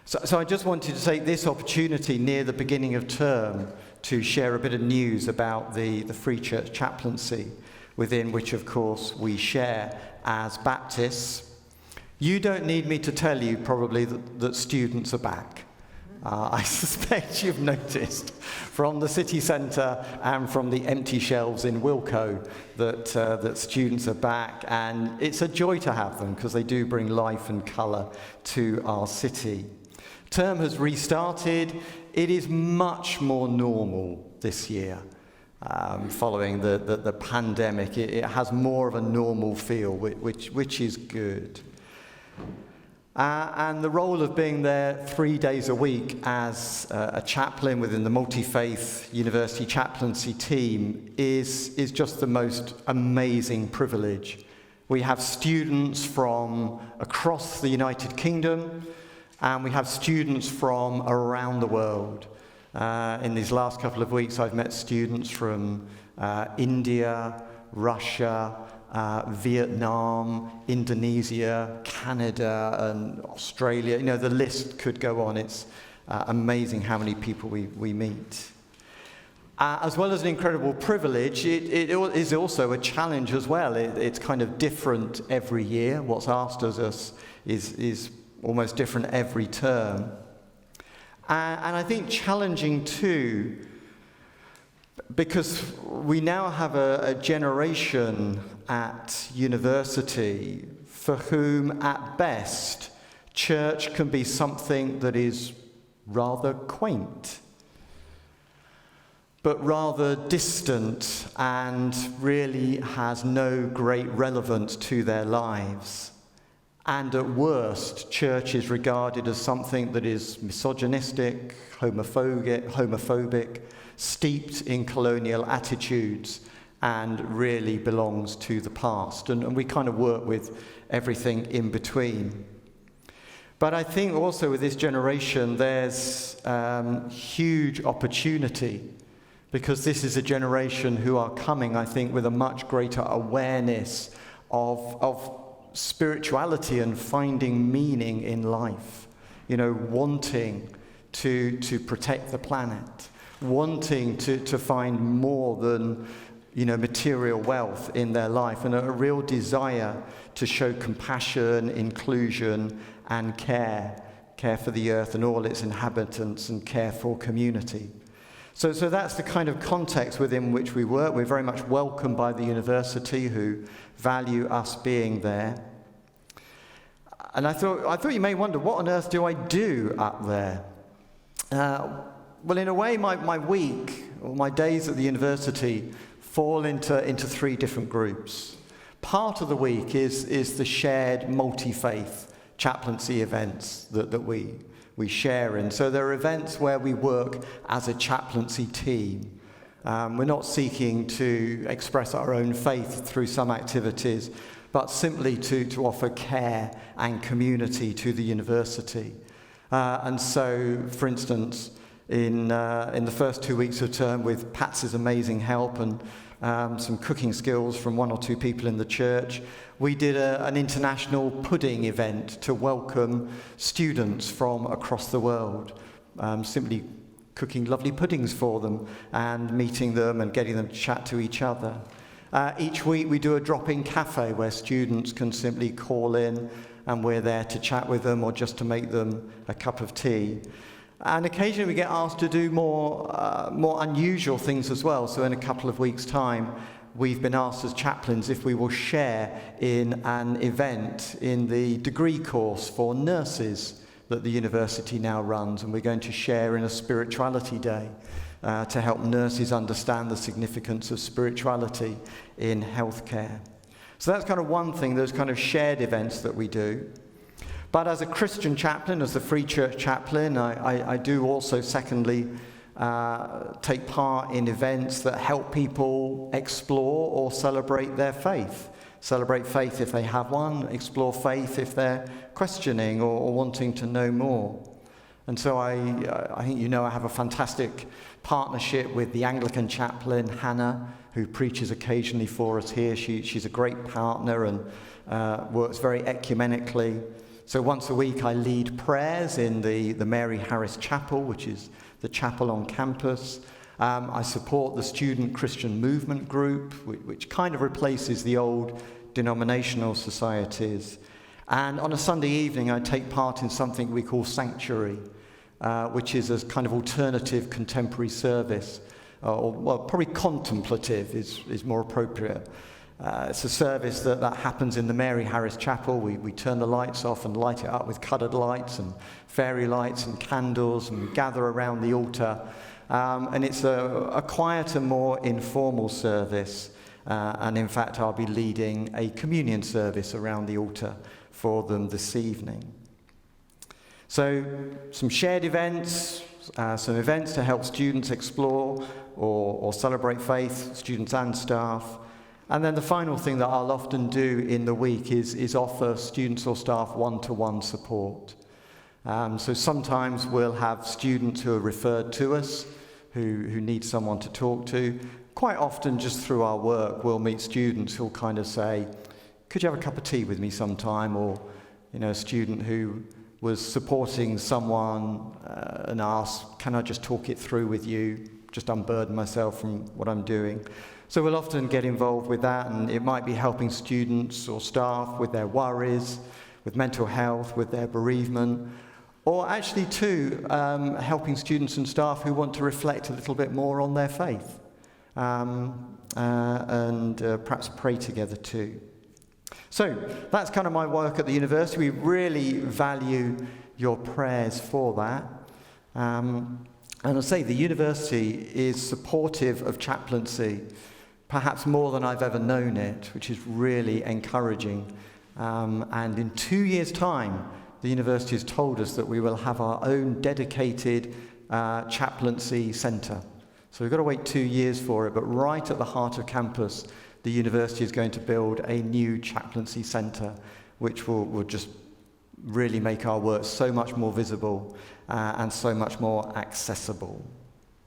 So I just wanted to take this opportunity near the beginning of term to share a bit of news about the Free Church Chaplaincy, within which, of course, we share as Baptists. You don't need me to tell you, probably, that students are back. I suspect you've noticed from the city centre and from the empty shelves in Wilko that students are back, and it's a joy to have them because they do bring life and colour to our city. Term has restarted. It is much more normal this year. Following the pandemic, it has more of a normal feel, which is good. And the role of being there 3 days a week as a chaplain within the multi-faith university chaplaincy team is just the most amazing privilege. We have students from across the United Kingdom, and we have students from around the world. In these last couple of weeks, I've met students from India, Russia, Vietnam, Indonesia, Canada, and Australia. You know, the list could go on. It's amazing how many people we meet. As well as an incredible privilege, it is also a challenge as well. It's kind of different every year. What's asked of us is almost different every term. And I think challenging too, because we now have a generation at university for whom, at best, church can be something that is rather quaint, but rather distant and really has no great relevance to their lives. And at worst, church is regarded as something that is misogynistic, homophobic, steeped in colonial attitudes, and really belongs to the past. And we kind of work with everything in between. But I think also with this generation, there's huge opportunity, because this is a generation who are coming, I think, with a much greater awareness of spirituality and finding meaning in life. You know, wanting to protect the planet, wanting to find more than, you know, material wealth in their life, and a real desire to show compassion, inclusion, and care for the earth and all its inhabitants, and care for community. So that's the kind of context within which we work. We're very much welcomed by the university, who value us being there. And I thought you may wonder, what on earth do I do up there? Well, in a way, my week, or my days at the university, fall into three different groups. Part of the week is the shared multi-faith chaplaincy events that we share in. So there are events where we work as a chaplaincy team. We're not seeking to express our own faith through some activities, but simply to offer care and community to the university. And so, for instance, in the first 2 weeks of term, with Patsy's amazing help and some cooking skills from one or two people in the church, we did an international pudding event to welcome students from across the world, simply cooking lovely puddings for them and meeting them and getting them to chat to each other. Each week we do a drop-in cafe where students can simply call in, and we're there to chat with them or just to make them a cup of tea. And occasionally we get asked to do more unusual things as well. So in a couple of weeks' time, we've been asked as chaplains if we will share in an event in the degree course for nurses that the university now runs. And we're going to share in a spirituality day to help nurses understand the significance of spirituality in healthcare. So that's kind of one thing, those kind of shared events that we do. But as a Christian chaplain, as the Free Church Chaplain, I do also, secondly, take part in events that help people explore or celebrate their faith. Celebrate faith if they have one, explore faith if they're questioning or wanting to know more. And so I think you know I have a fantastic partnership with the Anglican chaplain, Hannah, who preaches occasionally for us here. She's a great partner and works very ecumenically. So once a week I lead prayers in the Mary Harris Chapel, which is the chapel on campus. I support the Student Christian Movement Group, which kind of replaces the old denominational societies. And on a Sunday evening, I take part in something we call Sanctuary, which is a kind of alternative contemporary service, well, probably contemplative is more appropriate. It's a service that happens in the Mary Harris Chapel. We turn the lights off and light it up with coloured lights and fairy lights and candles, and we gather around the altar. And it's a quieter, more informal service. And in fact, I'll be leading a communion service around the altar for them this evening. So some shared events, some events to help students explore or celebrate faith, students and staff. And then the final thing that I'll often do in the week is offer students or staff one-to-one support. So sometimes we'll have students who are referred to us, who need someone to talk to. Quite often, just through our work, we'll meet students who'll kind of say, could you have a cup of tea with me sometime? Or, a student who was supporting someone and asked, can I just talk it through with you, just unburden myself from what I'm doing? So we'll often get involved with that, and it might be helping students or staff with their worries, with mental health, with their bereavement, or actually too, helping students and staff who want to reflect a little bit more on their faith, and perhaps pray together too. So that's kind of my work at the university. We really value your prayers for that. And I say the university is supportive of chaplaincy, perhaps more than I've ever known it, which is really encouraging. And in 2 years' time, the university has told us that we will have our own dedicated chaplaincy centre. So we've got to wait 2 years for it, but right at the heart of campus, the university is going to build a new chaplaincy centre, which will just really make our work so much more visible and so much more accessible.